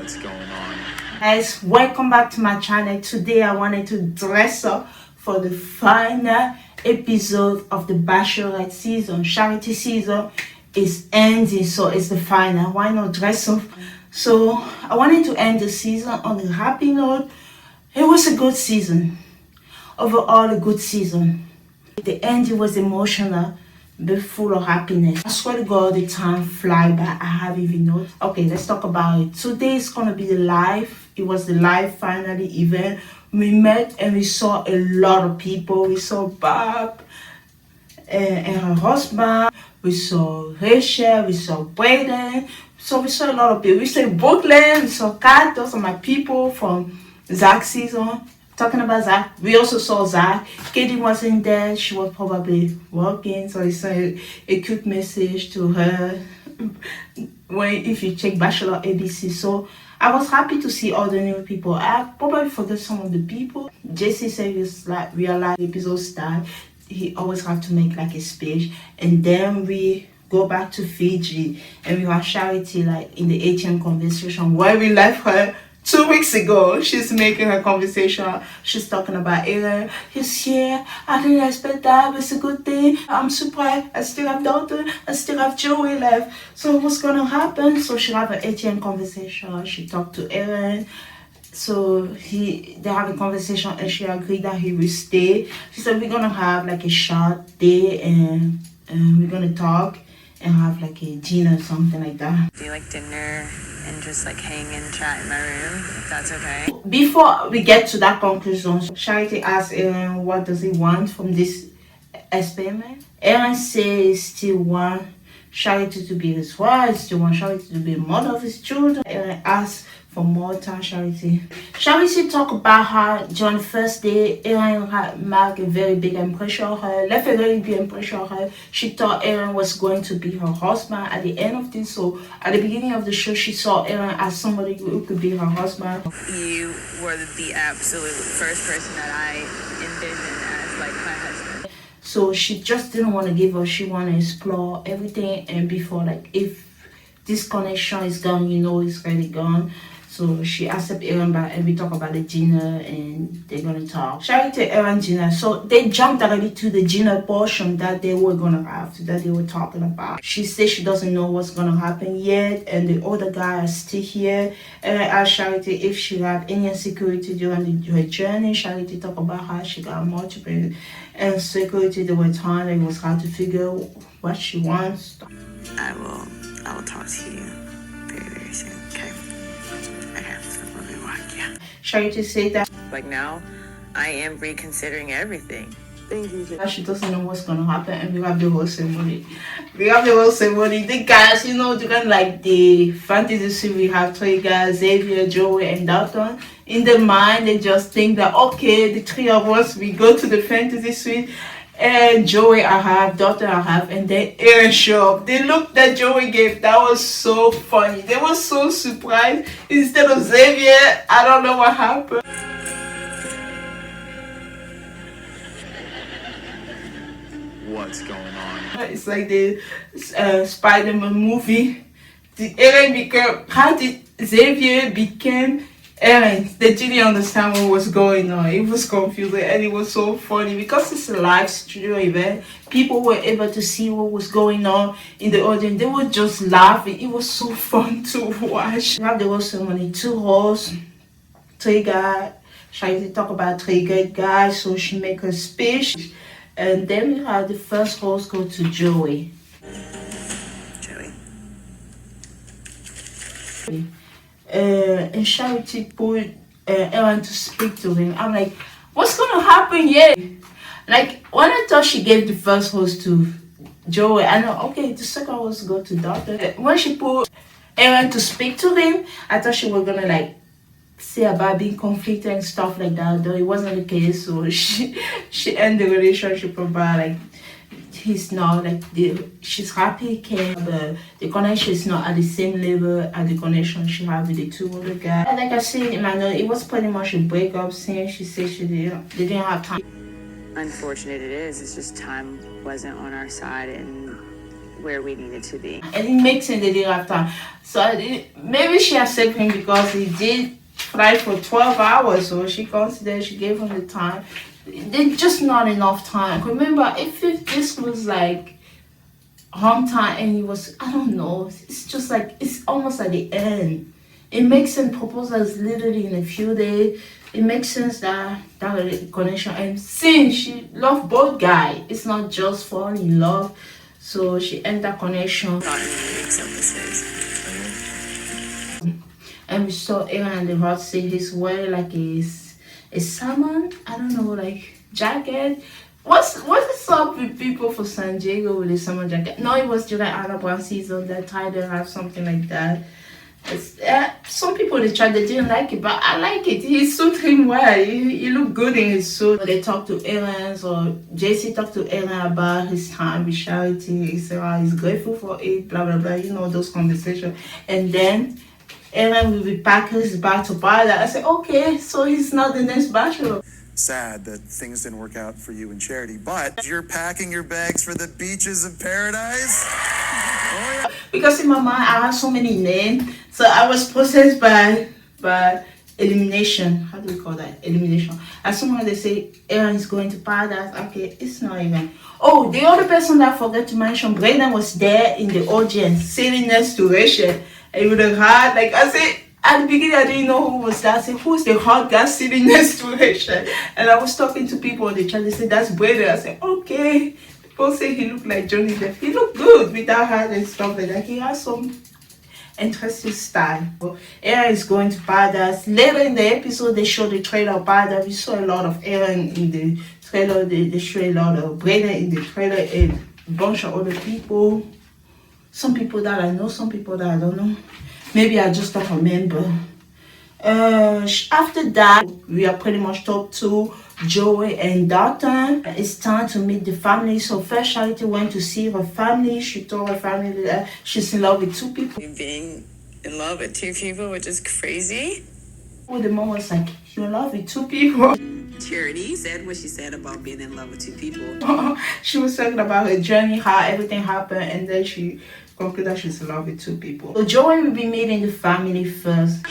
What's going on? Guys, welcome back to my channel. Today I wanted to dress up for the final episode of the Bachelorette season. Charity season is ending, so it's the final. Why not dress up? So I wanted to end the season on a happy note. It was a good season. Overall a good season. The ending was emotional but full of happiness. I swear to God, the time fly by. I haven't even noticed. Okay, let's talk about it. Today is gonna be the live. It was the live finally event. We met and we saw a lot of people. We saw Bob and her husband. We saw Rachel. We saw Braden. So we saw a lot of people. We saw Brooklyn. We saw Kat. Those are my people from Zach's season. Talking about Zach, we also saw Zach. Katie wasn't there. She was probably working, so I sent a cute message to her if you check Bachelor ABC. So I was happy to see all the new people. I probably forgot some of the people. Jesse said it's like realize episode start. He always have to make like a speech, and then we go back to Fiji and we have Charity like in the ATM conversation where we left her 2 weeks ago. She's making her conversation. She's talking about Aaron. He's here. I didn't expect that, but it's a good thing. I'm surprised. I still have daughter. I still have Joey left. So what's gonna happen? So she have an ATM conversation. She talked to Aaron. So they have a conversation and she agreed that he will stay. She said we're gonna have like a short day and we're gonna talk and have like a dinner or something like that. Do like dinner and just like hang and chat in my room, if that's okay. Before we get to that conclusion, Charity asked Aaron what does he want from this experiment. Aaron says still want Charity to be his wife, still want Charity to be the mother of his children. Aaron asked for more time. Charity talked about how during the first day, Aaron had made a very big impression on her, left a very big impression on her. She thought Aaron was going to be her husband at the end of this. So at the beginning of the show, she saw Aaron as somebody who could be her husband. You were the absolute first person that I envisioned as like my husband. So she just didn't want to give up. She wanted to explore everything, and before like if this connection is gone, you know it's really gone. So she accepted Aaron back and we talk about the dinner and they're gonna talk. Charity, Aaron, dinner. So they jumped already to the dinner portion that they were gonna have, that they were talking about. She said she doesn't know what's gonna happen yet, and the other guy is still here. And I asked Charity if she had any insecurity during her journey. Charity talked about how she got multiple insecurity. There were times it was hard to figure what she wants. I will talk to you very, very soon, okay? Okay, so let me walk you. Charity said that Like now, I am reconsidering everything. she doesn't know what's gonna happen, and we have the whole ceremony. The guys, you know, during like the fantasy suite, we have three guys, Xavier, Joey, and Dalton. In their mind, they just think that okay, the three of us, we go to the fantasy suite. And Joey I have, daughter I have, and then Aaron show up. The look that Joey gave, that was so funny. They were so surprised. Instead of Xavier, I don't know what happened. What's going on? It's like the Spider-Man movie. How did Xavier became Aaron? They didn't understand what was going on. It was confusing and it was so funny because it's a live studio event. People were able to see what was going on in the audience. They were just laughing. It was so fun to watch. We have the whole ceremony, 2 hosts, 3 guys. She talk about 3 good guys, so she make her speech. And then we had the first host go to Joey. Joey. And Charity put Aaron to speak to him. I'm like, what's gonna happen here? Like when I thought she gave the first host to Joey, I know okay, the second host go to Doctor. When she put Aaron to speak to him, I thought she was gonna like say about being conflicted and stuff like that, though it wasn't the case. So she ended the relationship about like he's not like she's happy he came, but the connection is not at the same level as the connection she had with the 2 other guys. And like I said in my note, it was pretty much a breakup scene. She said they didn't have time. Unfortunate it is, it's just time wasn't on our side, and where we needed to be. And it makes sense they didn't have time. So maybe she accepted him because he did fly for 12 hours, so she considered she gave him the time. There's just not enough time. Remember, if this was like home time and it was, I don't know, it's just like, it's almost at the end. It makes sense proposals literally in a few days. It makes sense that connection, and since she loved both guys, it's not just falling in love, so she ended that connection. Not in weeks of this. And we saw Aaron and the hot seat. He's wearing like a salmon, I don't know, like jacket. What's up with people for San Diego with a summer jacket? No, it was July Alabama season that Tyler didn't have something like that. Some people they didn't like it, but I like it. He suited him well. He looked good in his suit. They talked to Aaron, so JC talked to Aaron about his time with Charity. He said he's grateful for it, blah blah blah. You know those conversations. And then Aaron will be packing his bag to buy that. I said, okay, so he's not the next bachelor. Sad that things didn't work out for you and Charity, but you're packing your bags for the beaches of paradise? Oh, yeah. Because in my mind, I have so many names. So I was processed by elimination. How do we call that? Elimination. As soon as they say Aaron is going to paradise, okay, it's not even. Oh, the other person that I forgot to mention, Brandon was there in the audience, sitting next to Rachel. And with a heart, like I said, at the beginning, I didn't know who was that. I said, who's the hot guy sitting next to Rachel? And I was talking to people on the chat. They said, that's Brandon. I said, okay. People say he looked like Johnny Depp. He looked good with that hair and stuff like that. He has some interesting style. Aaron is going to paradise. Later in the episode, they show the trailer of paradise. We saw a lot of Aaron in the trailer. They show a lot of Brandon in the trailer and a bunch of other people. Some people that I know, some people that I don't know. Maybe I just don't remember. After that, we are pretty much talked to Joey and Dalton. It's time to meet the family. So first, Charity went to see her family. She told her family that she's in love with two people. Being in love with two people, which is crazy. The mom was like, you're in love with two people. Charity said what she said about being in love with two people. She was talking about her journey, how everything happened, and then she concluded that she's in love with two people. So Joey will be meeting the family first.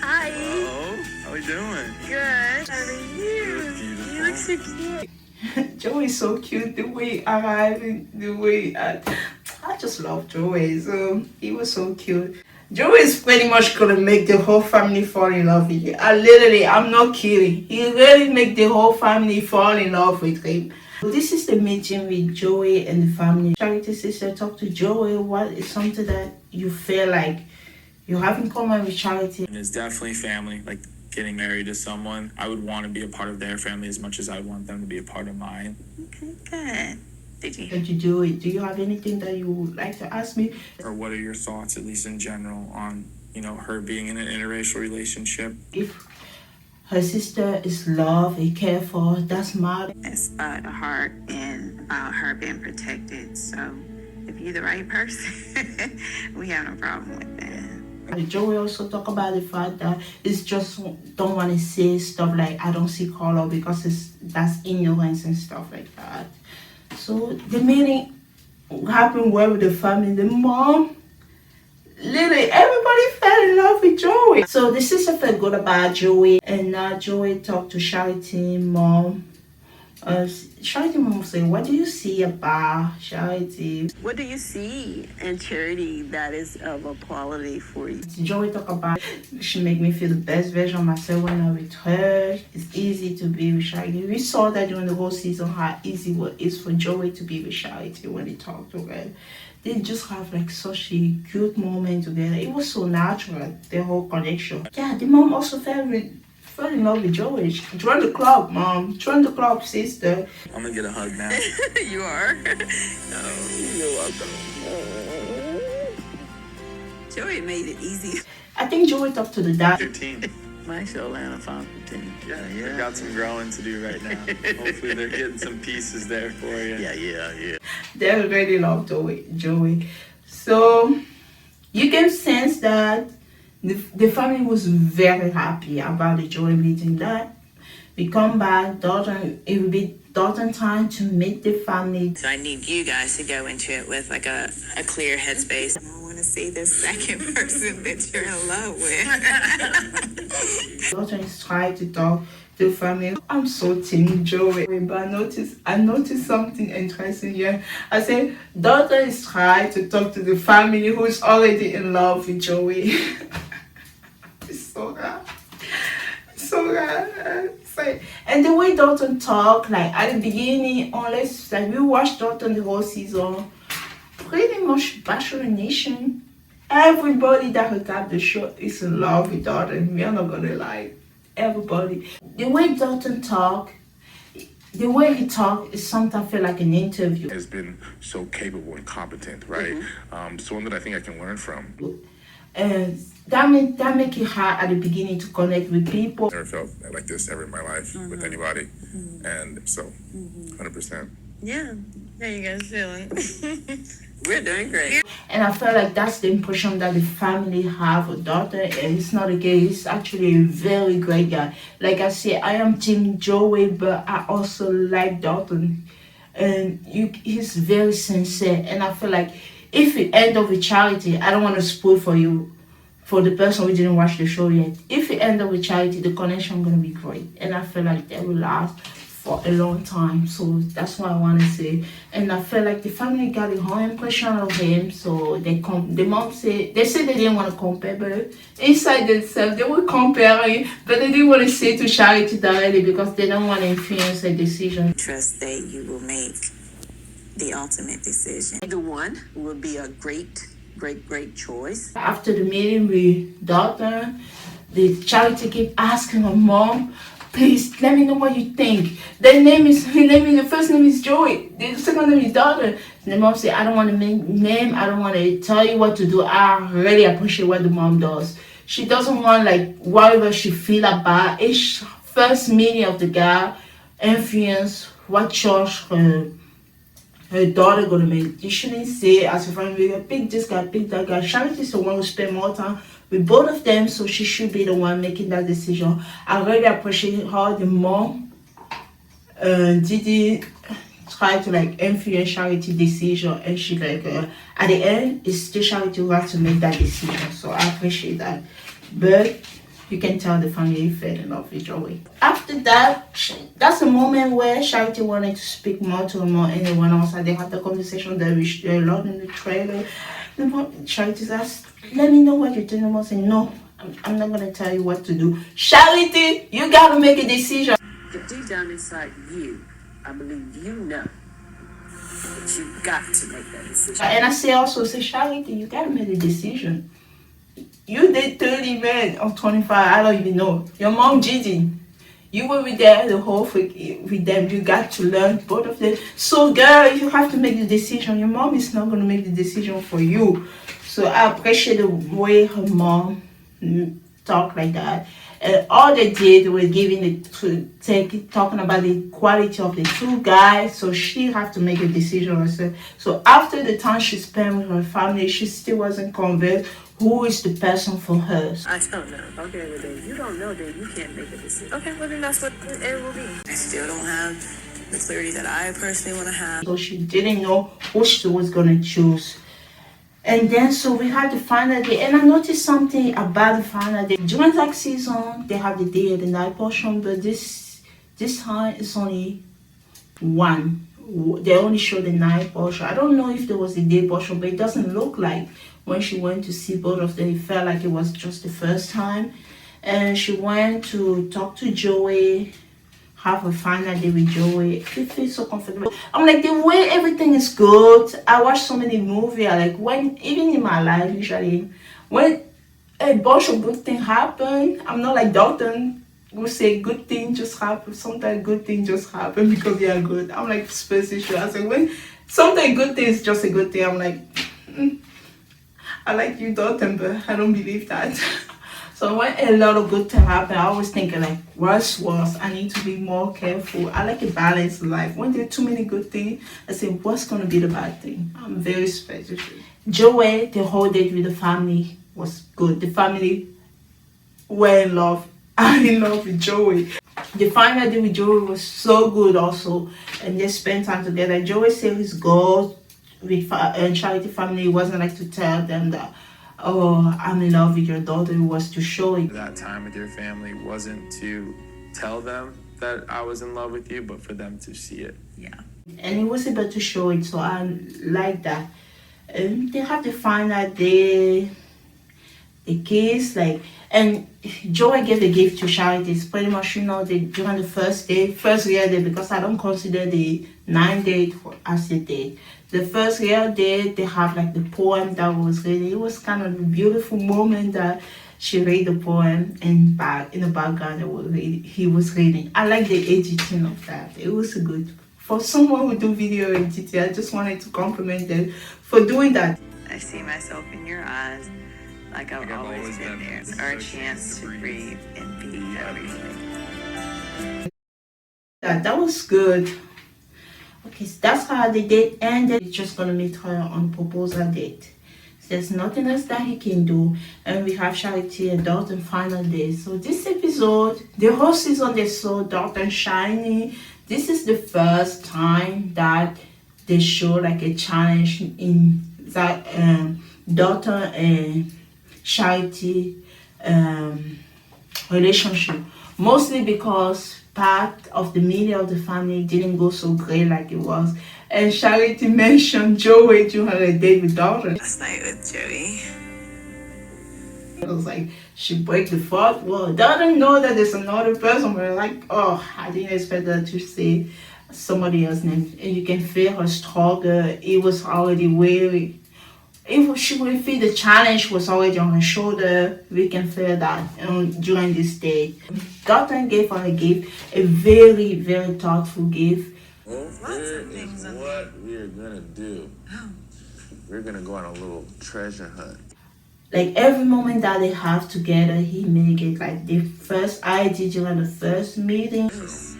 Hi. Hello, how we doing? Good. How are you? Beautiful. You look so cute. Joey is so cute, the way arriving, the way I just love Joey. So he was so cute. Joey is pretty much gonna make the whole family fall in love with him. I'm not kidding. He really make the whole family fall in love with him. This is the meeting with Joey and the family. Charity sister, talk to Joey. What is something that you feel like you have in common with Charity? And it's definitely family. Like getting married to someone, I would want to be a part of their family as much as I want them to be a part of mine. Okay, good. Did you? Did you do it? Do you have anything that you would like to ask me? Or what are your thoughts, at least in general, on, you know, her being in an interracial relationship? If her sister is loved and cared for, that's matter. It's about the heart and about her being protected. So if you're the right person, we have no problem with that. Joey also talk about the fact that it's just don't want to say stuff like I don't see color because that's ignorance and stuff like that. So the meeting happened well with the family. The mom, literally everybody fell in love with Joey. So the sister felt good about Joey, and now Joey talked to Charity mom. Charity mom said, what do you see about Charity? What do you see in Charity that is of a quality for you? Joey talk about she make me feel the best version of myself when I'm with her. It's easy to be with Charity. We saw that during the whole season how easy it is for Joey to be with Charity when they talk to her. They just have like such a good moment together. It was so natural, their whole connection. Yeah, the mom also fell in love with Joey. Join the club, mom. Join the club, sister. I'm gonna get a hug now. You are? Oh, you're welcome. Joey made it easy. I think Joey talked to the dad. Your team. My show Atlanta Fountain. Yeah, they got some growing to do right now. Hopefully they're getting some pieces there for you. Yeah. They already love Joey. So you can sense that the family was very happy about the Joey meeting. That we come back, daughter, it will be Dalton time to meet the family. So I need you guys to go into it with like a clear headspace. I want to see the second person that you're in love with. Dalton is trying to talk to the family. I'm so team Joey, but I noticed something interesting here. I said Dalton is trying to talk to the family who is already in love with Joey. It's so rare. So and the way Dalton talk, like at the beginning, unless like we watched Dalton the whole season, pretty much Bachelor Nation, everybody that has got the show is in love with Dalton. We are not gonna lie, everybody. The way Dalton talk, the way he talk is sometimes feel like an interview. Has been so capable and competent, right? Someone that I think I can learn from. And that make it hard at the beginning to connect with people. Never felt like this ever in my life with anybody, and so 100%. Yeah, how you guys feeling? We're doing great. And I feel like that's the impression that the family have of Dalton, and it's not a gay. He's actually a very great guy. Like I say, I am Team Joey, but I also like Dalton, and he's very sincere. And I feel like if it end up with charity, I don't want to spoil for you, for the person who didn't watch the show yet. If it end up with charity, the connection gonna be great, and I feel like they will last for a long time. So that's what I want to say. And I feel like the family got a whole impression of him. So the mom say they didn't want to compare, but inside themselves they were comparing, but they didn't want to say to Charity directly because they don't want to influence her decision. Trust that you will make the ultimate decision. The one will be a great choice. After the meeting with Dalton, the Charity keep asking her mom, please let me know what you think. The first name is Joey. The second name is Dalton. And the mom said, I don't want to name. I don't want to tell you what to do. I really appreciate what the mom does. She doesn't want like whatever she feel about each first meeting of the guy influence what choice her daughter gonna make. You shouldn't say as a friend, we pick this guy, pick that guy. Charity is the one who spend more time with both of them, so she should be the one making that decision. I really appreciate how the mom Didi try to like influence Charity decision, and she like at the end it's still Charity who has to make that decision. So I appreciate that. But you can tell the family fell in love with Joey. After that, that's the moment where Charity wanted to speak more to more anyone else, and they had the conversation that we shared a lot in the trailer. Charity says, let me know what you're doing. I say, no, I'm not going to tell you what to do. Charity, you got to make a decision. But deep down inside you, I believe you know that you've got to make that decision. And I say Charity, you got to make a decision. You did 30 men or 25, I don't even know. Your mom, Gigi, you were with there the whole week with them. You got to learn both of them. So girl, you have to make the decision. Your mom is not going to make the decision for you. So I appreciate the way her mom talk like that. And all they did was talking about the quality of the two guys. So she have to make a decision herself. So after the time she spent with her family, she still wasn't convinced who is the person for her. I don't know. Okay, well then you don't know, then you can't make a decision. Okay, well then that's what it will be. I still don't have the clarity that I personally want to have. So she didn't know who she was going to choose. And then, so we had the final day. And I noticed something about the final day. During that season, they have the day and the night portion. But this time, it's only one. They only show the night portion. I don't know if there was a day portion, but it doesn't look like when she went to see both of them. It felt like it was just the first time. And she went to talk to Joey, have a final day with Joey. It feels so comfortable. I'm like, the way everything is good. I watch so many movies. Even in my life, usually, when a bunch of good things happen, I'm not like Dalton who say good things just happen. Sometimes good things just happen because they are good. I'm like superstitious. I say when sometimes good thing is just a good thing, I'm like, I like you, Dalton, but I don't believe that. So when a lot of good things happen, I always think like, worse, I need to be more careful. I like a balanced life. When there are too many good things, I say, what's going to be the bad thing? I'm very specific. Joey, the whole date with the family was good. The family were in love. I'm in love with Joey. The final day with Joey was so good also, and they spent time together. Joey said his goal with Charity family wasn't like to tell them that, oh, I'm in love with your daughter. It was to show it. That time with your family wasn't to tell them that I was in love with you, but for them to see it. Yeah. And it was able to show it, so I like that. They have the final day, the kiss, like, and Joey gave a gift to Charity. It's pretty much, during the first real day, because I don't consider the 9th date as a date. The first real day, they have like the poem that was reading. It was kind of a beautiful moment that she read the poem, and in the background he was reading. I like the editing of that. It was good. For someone who do video editing, I just wanted to compliment them for doing that. I see myself in your eyes, like I've always been there. It's our chance to breathe and be everything. That was good. Okay, so that's how the date ended. He's just gonna meet her on proposal date. So there's nothing else that he can do. And we have Charity and Dalton final day. So this episode, the whole season they saw Dalton shiny. This is the first time that they show like a challenge in that Dalton and Charity relationship. Mostly because part of the media of the family didn't go so great like it was. And Charity mentioned Joey during her date with Dalton. Last night with Joey. It was like she break the fourth wall. Dalton know that there's another person. We're like, oh, I didn't expect her to say somebody else's name. And you can feel her struggle. It was already weary. If she would feel the challenge was already on her shoulder, we can feel that during this day. Dalton gave her a gift, a very, very thoughtful gift. Well, here is what we're gonna do. We're gonna go on a little treasure hunt. Like every moment that they have together, he make it like the first idea during the first meeting. It was.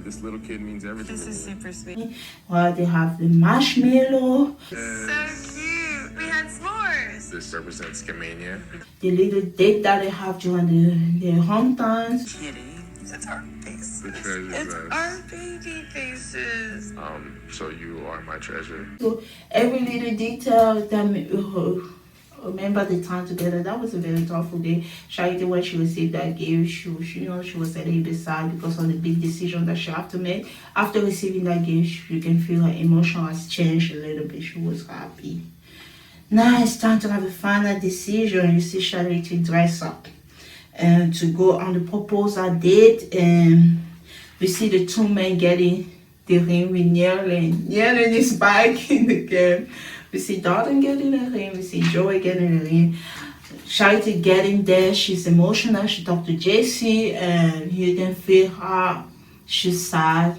This little kid means everything. This is super sweet. Well, they have the marshmallow, So cute. We had s'mores. This represents Scamania. the little date that they have during the hometowns. Kidding. It's our faces. The treasure It's is our baby faces. so you are my treasure. So every little detail that remember the time together. That was a very thoughtful day. Charity, when she received that gift, she was a little bit sad because of the big decision that she had to make. After receiving that gift, you can feel her emotion has changed a little bit. She was happy. Now it's time to have a final decision. You see Charity dress up and to go on the proposal date, and we see the two men getting the ring with Nearland. Nearland is back in the game. We see Dalton getting a ring. We see Joey getting a ring. Charity getting there. She's emotional. She talked to JC, and you can feel her. She's sad.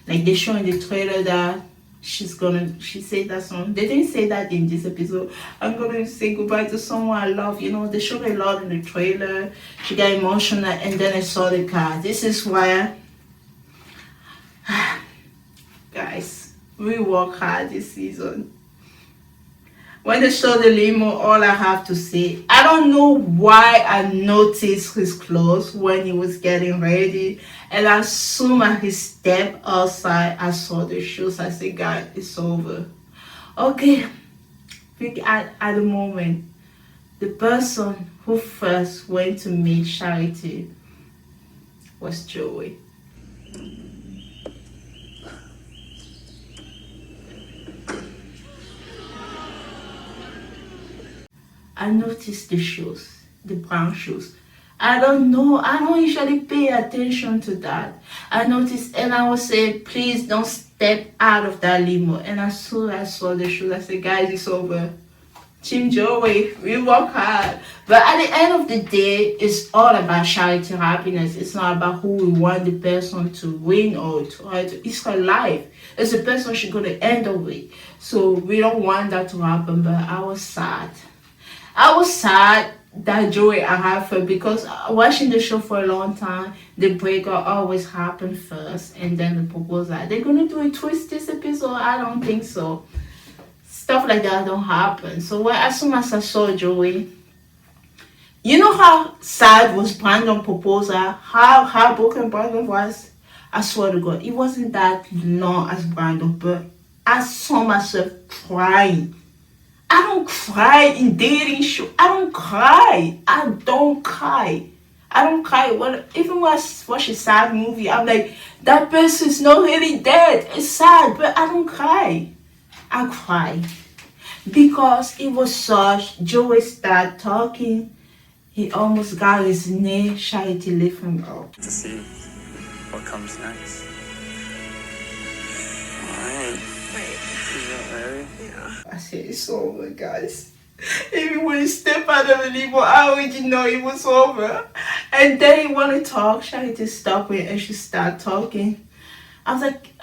Like they show in the trailer that she said that song. They didn't say that in this episode. I'm gonna say goodbye to someone I love. They showed a lot in the trailer. She got emotional, and then I saw the car. This is why, guys, we work hard this season. When they show the limo, all I have to say, I don't know why I noticed his clothes when he was getting ready. And as soon as he stepped outside, I saw the shoes. I said, God, it's over. Okay, at the moment, the person who first went to meet Charity was Joey. I noticed the shoes, the brown shoes. I don't know. I don't usually pay attention to that. I noticed, and I was saying, please don't step out of that limo. And as soon as I saw the shoes, I said, guys, it's over. Team Joey, we work hard. But at the end of the day, it's all about charity happiness. It's not about who we want the person to win or it's her life. It's the person she's going to end up with. So we don't want that to happen, but I was sad. I was sad that Joey I have her because watching the show for a long time, the breakup always happened first and then the proposal. They're gonna do a twist this episode? I don't think so. Stuff like that don't happen. So as soon as I saw Joey, You know how sad was Brandon's proposal? How heartbroken Brandon was? I swear to God, it wasn't that long as Brandon, but I saw myself crying. I don't cry in dating show. I don't cry. I don't cry. I don't cry. When, even when I watch a sad movie, I'm like, that person's not really dead. It's sad, but I don't cry. I cry. Because it was such, Joey started talking. He almost got his knee, Charity lift him up. To see what comes next. Alright. Wait. You not ready? Yeah. I said, it's over, guys. Even when he stepped out of the limo, I already know it was over. And then he wanted to talk. Charity stopped it and she started talking. I was like,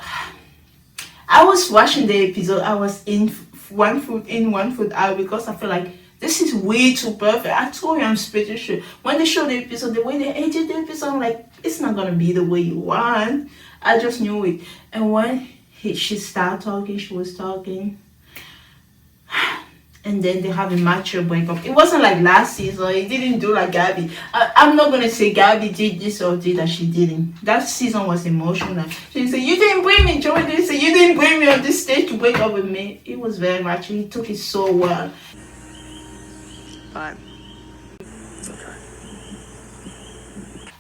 I was watching the episode. I was in one foot in, one foot out because I feel like this is way too perfect. I told you I'm pretty sure. When they showed the episode, the way they edited the episode, I'm like, it's not gonna be the way you want. I just knew it. And when she started talking, she was talking. And then they have a mature breakup. It wasn't like last season. It didn't do like Gabby. I'm not gonna say Gabby did this or did that. She didn't. That season was emotional. She said, "You didn't bring me." Joey didn't say, "You didn't bring me on this stage to break up with me." It was very mature. He took it so well. But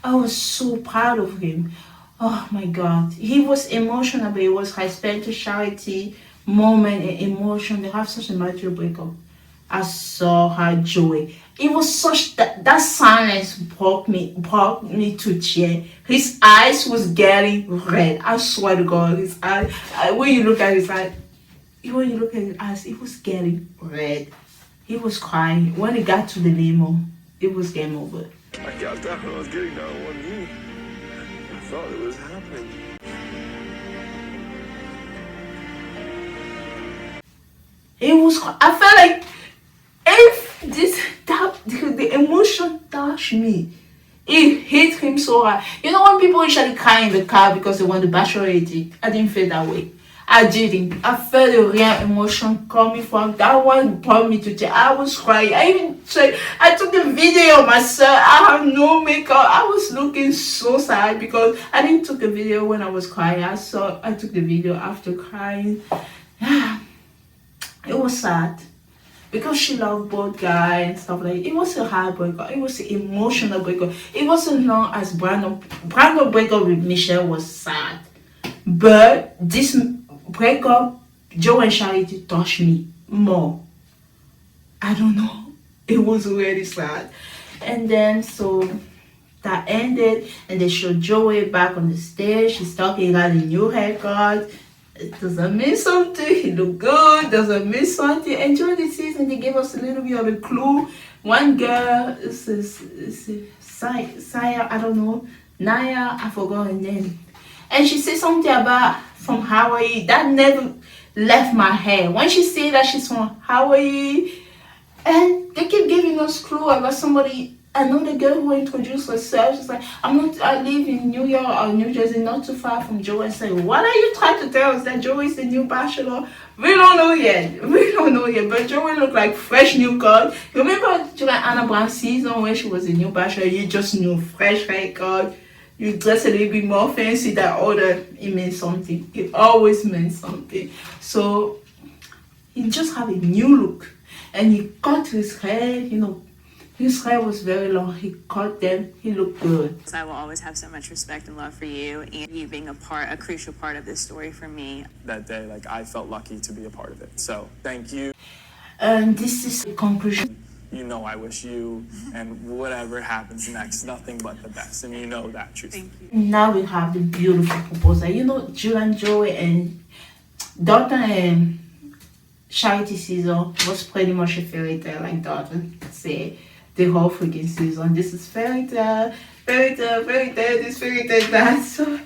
I was so proud of him. Oh my God. He was emotional, but it was high spent to Charity moment and emotion. They have such a mature breakup. I saw her joy. It was such that silence brought me to tear. His eyes was getting red. I swear to God, his eyes. When you look at his eyes, it was getting red. He was crying. When he got to the limo, it was game over. I got that when I was getting down on one knee. I thought it was happening. It was. I felt like if the emotion touched me, it hit him so hard. You know when people usually cry in the car because they want the Bachelorette? I didn't feel that way. I didn't. I felt a real emotion coming from that one. Brought me to tears. I was crying. I took the video of myself. I have no makeup. I was looking so sad because I didn't took a video when I was crying. I took the video after crying. It was sad because she loved both guys and stuff like that. It was a heartbreaker. It was an emotional breakup. It wasn't long as Brandon breakup with Michelle was sad, but this breakup, Joe and Charity touched me more. I don't know. It was really sad. And then so that ended and they showed Joey back on the stage. She's talking, he got a new haircut. It doesn't mean something. He looked good. Doesn't mean something. And during the season, they gave us a little bit of a clue. One girl is Saya, I don't know. Naya, I forgot her name. And she said something about from Hawaii. That never left my head. When she said that she's from Hawaii, and they keep giving us clue about somebody. Another girl who introduced herself. She's like, I live in New York or New Jersey, not too far from Joe. And say, what are you trying to tell us? That Joe is the new bachelor? We don't know yet. But Joey looked like fresh new cut. You remember during Anna Brown season when she was a new bachelor, you just knew fresh haircut. You dress a little bit more fancy than other. It meant something. It always meant something. So he just had a new look. And he cut his hair, his hair was very long. He cut them. He looked good. I will always have so much respect and love for you and you being a crucial part of this story for me. That day, I felt lucky to be a part of it. So thank you. And this is the conclusion. I wish you and whatever happens next, nothing but the best. And you know that truth. Thank you. Now we have the beautiful proposal. Jill and Joey and Dalton and Charity season was pretty much a fairy tale, like Dalton said. The whole freaking season. This is fairy tale, this fairy tale, that. So,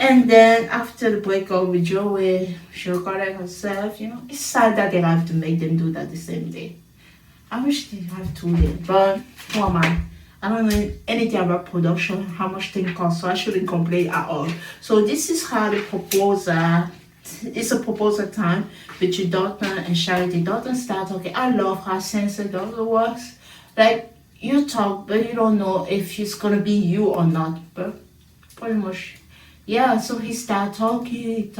and then after the breakup with Joey, she recorded herself. It's sad that they have to make them do that the same day. I wish they have 2 days, but who am I? I don't know anything about production, how much things cost, so I shouldn't complain at all. So this is how the proposal. It's a proposal time between Dalton and Charity. Dalton started talking. I love how sensitive Dalton was. you talk, but you don't know if it's gonna be you or not. But pretty much, yeah. So he start talking.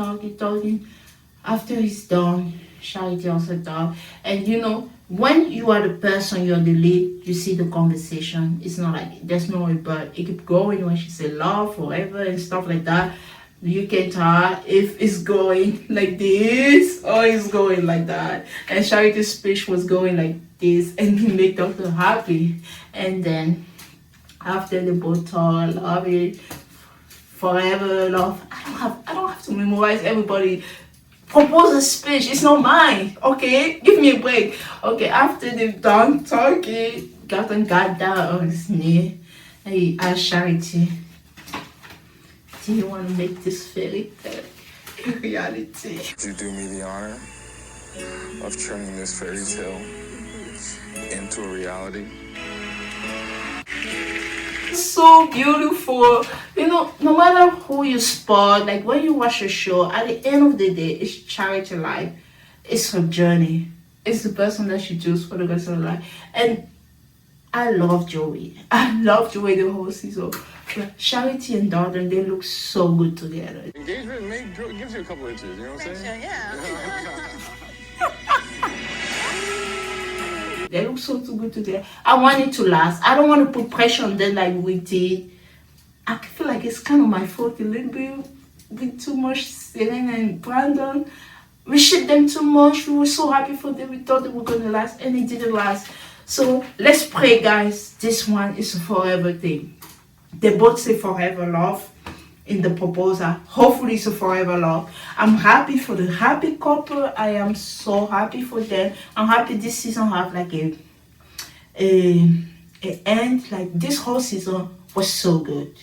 After he's done, Charity also talk. And when you are the person, you're the lead, you see the conversation. It's not like there's no but it keep going when she say love forever and stuff like that. You can tell if it's going like this or it's going like that. And Charity's speech was going like this, and he made Doctor happy. And then after they both talk, love it, forever love. I don't have to memorize everybody propose a speech. It's not mine. Okay, give me a break. Okay, after they've done talking, Doctor got down on his knee and he asked Charity, do you want to make this fairy tale a reality? Would you do me the honor of turning this fairy tale into a reality? So beautiful. No matter who you spot, like when you watch a show, at the end of the day, it's Charity life. It's her journey. It's the person that she chooses for the rest of her life. And I love Joey. I love Joey the whole season. But Charity and Dalton, they look so good together. Engagement gives you a couple inches, you know what I'm saying? Yeah. They look so too good together. I want it to last. I don't want to put pressure on them like we did. I feel like it's kind of my fault a little bit with too much Selena and Brandon. We shipped them too much. We were so happy for them. We thought they were going to last, and it didn't last. So let's pray, guys. This one is a forever thing. They both say forever love in the proposal. Hopefully it's a forever love. I'm happy for the happy couple. I am so happy for them. I'm happy this season have like a end. Like this whole season was so good,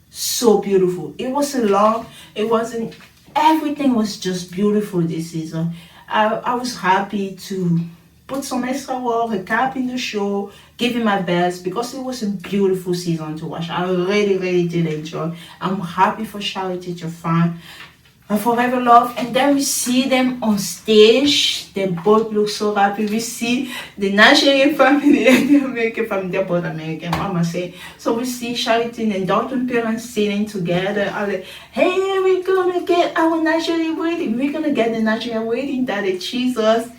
so beautiful. It wasn't long. It wasn't. Everything was just beautiful this season. I was happy to put some extra work, recap in the show, give it my best because it was a beautiful season to watch. I really, really did enjoy. I'm happy for Charity to find a forever love. And then we see them on stage. They both look so happy. We see the Nigerian family and the American family. They're both American, mama say. So we see Charity and Dalton parents sitting together. I'm like, hey, we're gonna get our Nigerian wedding. We're gonna get the Nigerian wedding that they choose us.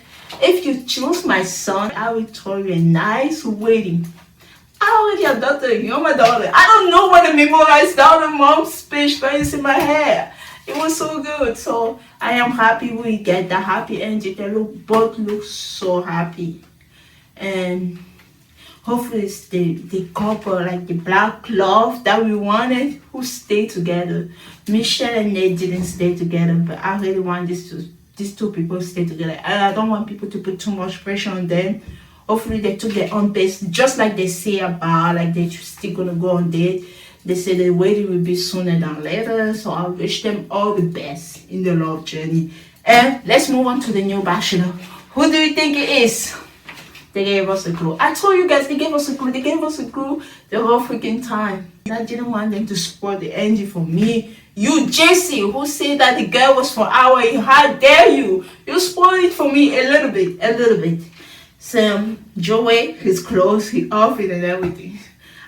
If you choose my son, I will throw you a nice wedding. I already adopted you. You're my daughter. I don't know when to memorize down the mom's speech, but it's in my head. It was so good. So I am happy we get the happy ending. They both look so happy. And hopefully it's the couple, like the black love that we wanted, who stay together. Michelle and Nate didn't stay together, but I really want these two people stay together. And I don't want people to put too much pressure on them. Hopefully they took their own pace, just like they say about, like they're still gonna go on date. They say the wedding will be sooner than later. So I wish them all the best in the love journey. And let's move on to the new Bachelor. Who do you think it is? They gave us a clue. I told you guys they gave us a clue. They gave us a clue the whole freaking time. I didn't want them to spoil the ending for me. You, Jesse, who said that the girl was for our, how dare you? You spoiled it for me a little bit. So, Joey, his clothes, his outfit and everything.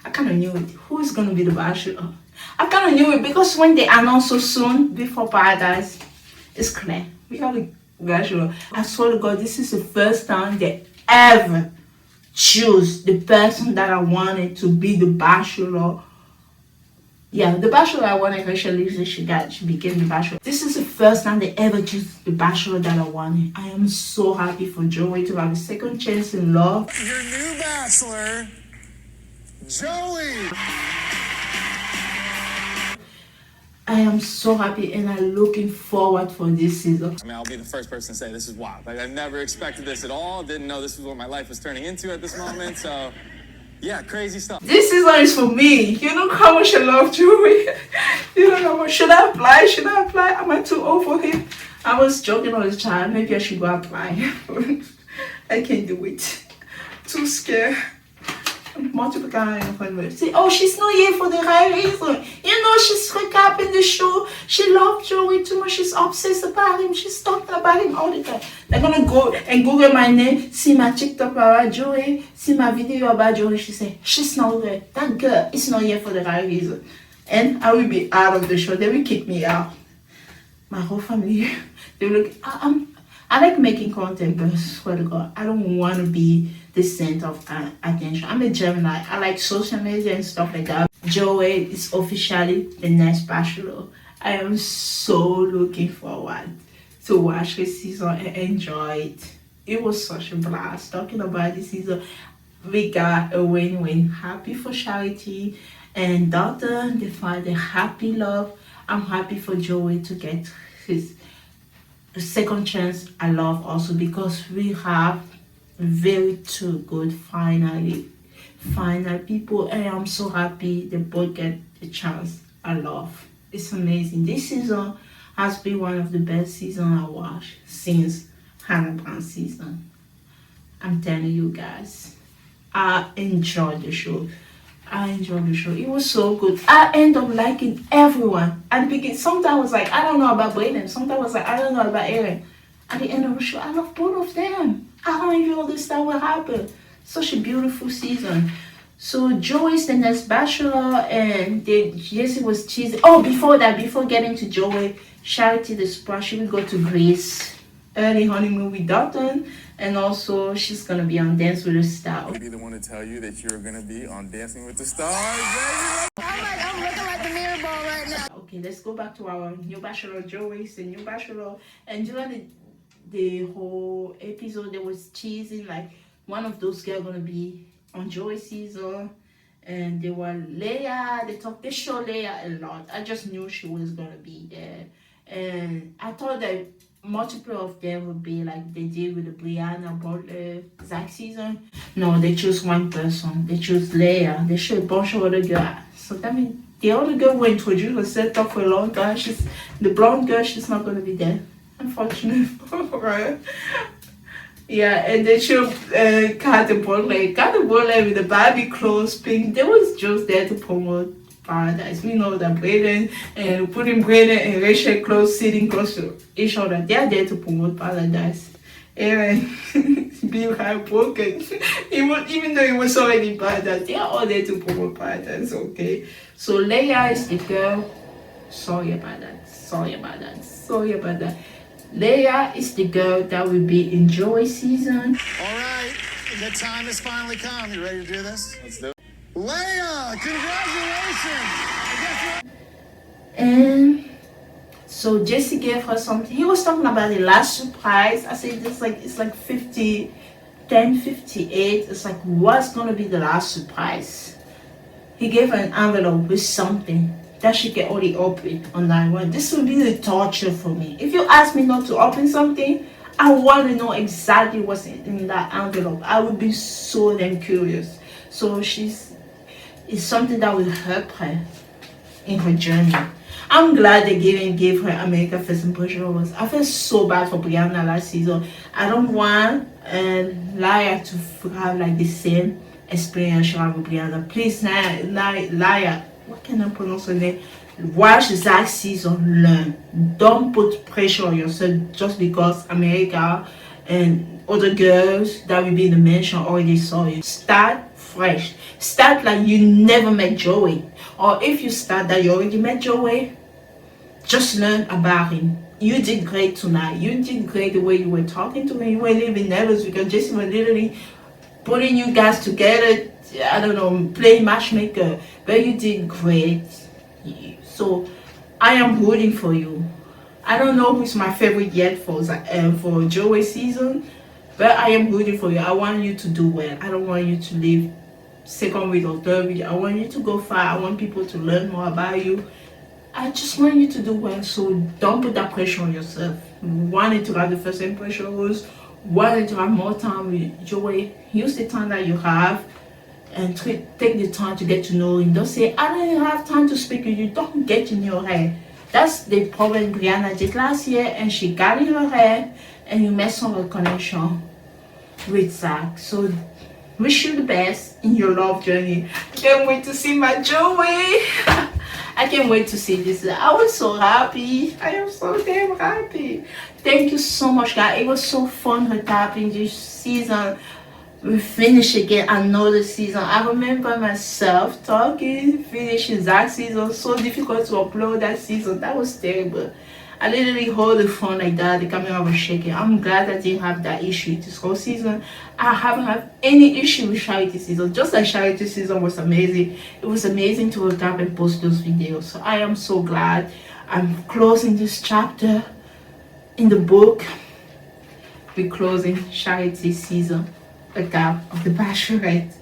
I kind of knew it. Who is going to be the Bachelor? I kind of knew it because when they announced so soon before Paradise, it's clear. We have a Bachelor. I swear to God, this is the first time they ever choose the person that I wanted to be the Bachelor. Yeah, the Bachelor I wanted her, she became the Bachelor. This is the first time they ever choose the Bachelor that I wanted. I am so happy for Joey to have a second chance in love. Your new Bachelor, Joey. I am so happy and I'm looking forward for this season. I mean, I'll be the first person to say this is wild. Like, I never expected this at all. Didn't know this was what my life was turning into at this moment. So, yeah, crazy stuff. This season is for me. You know how much I love Joey. You know how much. Should I apply? Am I too old for him? I was joking all the time. Maybe I should go apply. I can't do it. Too scared. multiple kind of friends say, oh, she's not here for the right reason. You know, she's recapping the show. She loves Joey too much. She's obsessed about him. She's talking about him all the time. They're gonna go and Google my name, see my TikTok about Joey, see my video about Joey. She say, she's not here. That girl is not here for the right reason. And I will be out of the show. They will kick me out. My whole family, they will look. I like making content, but I swear to God, I don't want to be the center of attention. I'm a Gemini. I like social media and stuff like that. Joey is officially the next Bachelor. I am so looking forward to watch this season and enjoy it. It was such a blast talking about this season. We got a win-win. Happy for Charity and Doctor. They find a happy love. I'm happy for Joey to get his second chance. I love also because we have very two good final people, and I'm so happy they both get the chance. I love. It's amazing. This season has been one of the best seasons I watched since Hannah Brown season. I'm telling you guys, I enjoyed the show. It was so good. I end up liking everyone. At the beginning, sometimes I was like, I don't know about Brayden. Sometimes I was like, I don't know about Aaron. At the end of the show, I love both of them. I don't even understand what happened. Such a beautiful season. So Joey is the next Bachelor, and Jesse was cheesy. Oh, before getting to Joey, Charity the Splash, she will go to Greece. Early honeymoon with Dalton, and also she's gonna be on Dance with the Stars. I'll be the one to tell you that you're gonna be on Dancing with the Stars, baby. I'm looking like the mirror ball right now. Okay, let's go back to our new Bachelor. Joey is the new Bachelor, and during the whole episode, there was cheesing like one of those girls gonna be on Joey's season, and they were Leia. They show Leia a lot. I just knew she was gonna be there, and I thought that multiple of them would be like they did with the Brianna Butler Zach season. No, they chose one person. They chose Leia. They showed a bunch of other girls. So that means the other girl who introduced herself up for a long time. She's the blonde girl. She's not gonna be there, unfortunately. Right? Yeah, and they showed Kat Butler with the Barbie clothes, pink. They was just there to promote Paradise. We know that Brayden and putting Brayden and Rachel close, sitting close to each other. They are there to promote Paradise. Aaron being heartbroken. Even though it was already Paradise, they are all there to promote Paradise. Okay. So Leia is the girl. Sorry about that. Leia is the girl that will be in Joey's season. All right, the time has finally come. You ready to do this? Let's do it. Leia, congratulations! And so Jesse gave her something. He was talking about the last surprise. I said it's like 58. It's like, what's gonna be the last surprise? He gave her an envelope with something that she can only open on that one. This will be the torture for me. If you ask me not to open something, I want to know exactly what's in that envelope. I would be so damn curious. So it's something that will help her in her journey. I'm glad they gave her America First Impression Awards. I feel so bad for Brianna last season. I don't want Laya to have like the same experience she had with Brianna. Please, Laya, what can I pronounce her name? Watch Zach's season, learn. Don't put pressure on yourself just because America and other girls that will be in the mansion already saw you. Start fresh. Start like you never met Joey. Or if you start that you already met Joey, just learn about him. You did great tonight. You did great the way you were talking to him. You were a little bit nervous because Jason was literally putting you guys together. I don't know, playing matchmaker. But you did great. So I am rooting for you. I don't know who's my favorite yet for Joey's season, but I am rooting for you. I want you to do well. I don't want you to leave second week or third week. I want you to go far. I want people to learn more about you. I just want you to do well. So don't put that pressure on yourself. Wanting to have the first impression rules, wanting to have more time with Joey. Use the time that you have and take the time to get to know him. Don't say, I don't even have time to speak with you. Don't get in your head. That's the problem Brianna did last year, and she got in her head, and you messed up her connection with Zach. So wish you the best in your love journey. Can't wait to see my Joey. I can't wait to see this. I was so happy. I am so damn happy. Thank you so much, guys. It was so fun recapping this season. We finished again another season. I remember myself talking, finishing that season. So difficult to upload that season. That was terrible. I literally hold the phone like that. The camera was shaking. I'm glad I didn't have that issue this whole season. I haven't had any issue with Charity season. Just like Charity season was amazing. It was amazing to recap and post those videos. So I am so glad. I'm closing this chapter in the book. We're closing Charity season recap of the Bachelorette.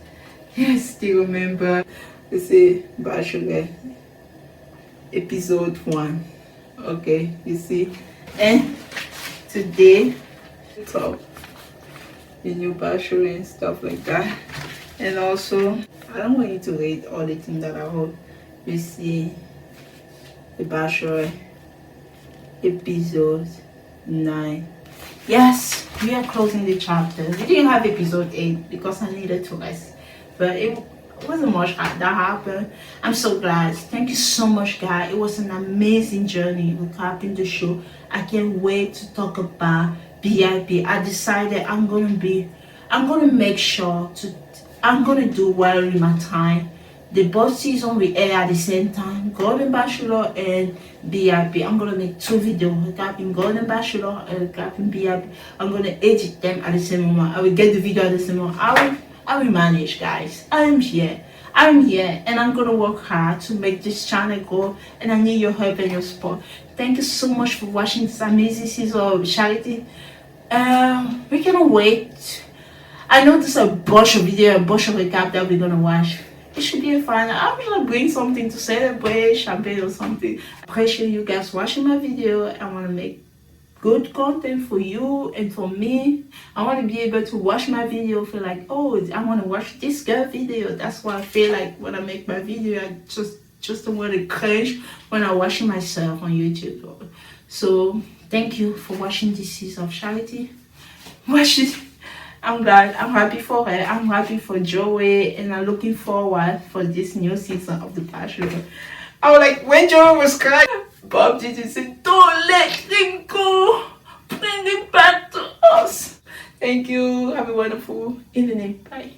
Yes, still remember. Let's say Bachelorette episode 1. Okay, you see, and today top the new bachelor and stuff like that. And also, I don't want you to read all the things that I wrote. You see the bachelor episode 9. Yes, we are closing the chapter. We didn't have episode 8 because I needed to rest, but it wasn't much that happened. I'm so glad. Thank you so much, guys. It was an amazing journey recapping the show. I can't wait to talk about BIP. I decided I'm gonna make sure I'm gonna do well in my time. The both season will air at the same time. Golden Bachelor and BIP. I'm gonna make 2 videos recapping Golden Bachelor and recapping BIP. I'm gonna edit them at the same moment. I will get the video at the same moment. I will manage, guys. I'm here, and I'm gonna work hard to make this channel grow, and I need your help and your support. Thank you so much for watching this amazing season of Charity. We cannot wait. I know there's a bunch of video, a bunch of recap that we're gonna watch. It should be fun. I'm gonna bring something to celebrate, champagne or something. I appreciate you guys watching my video. I wanna make good content for you and for me. I want to be able to watch my video, feel like, oh, I want to watch this girl video. That's what I feel like when I make my video. I just don't want to cringe when I'm watching myself on YouTube. So thank you for watching this season of Charity. Watch it. I'm glad. I'm happy for her. I'm happy for Joey, and I'm looking forward for this new season of The Bachelor. I was like, when Joey was crying, Bob didn't say, don't let him go. Bring him back to us. Thank you. Have a wonderful evening. Bye.